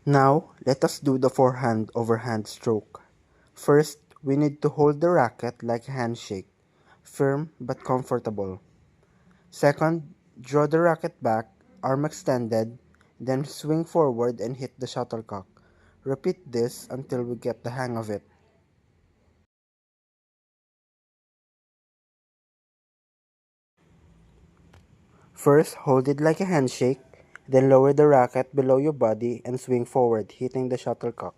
Now, let us do the forehand overhand stroke. First, we need to hold the racket like a handshake, firm but comfortable. Second, draw the racket back, arm extended, then swing forward and hit the shuttlecock. Repeat this until we get the hang of it. First, hold it like a handshake, then lower the racket below your body and swing forward, hitting the shuttlecock.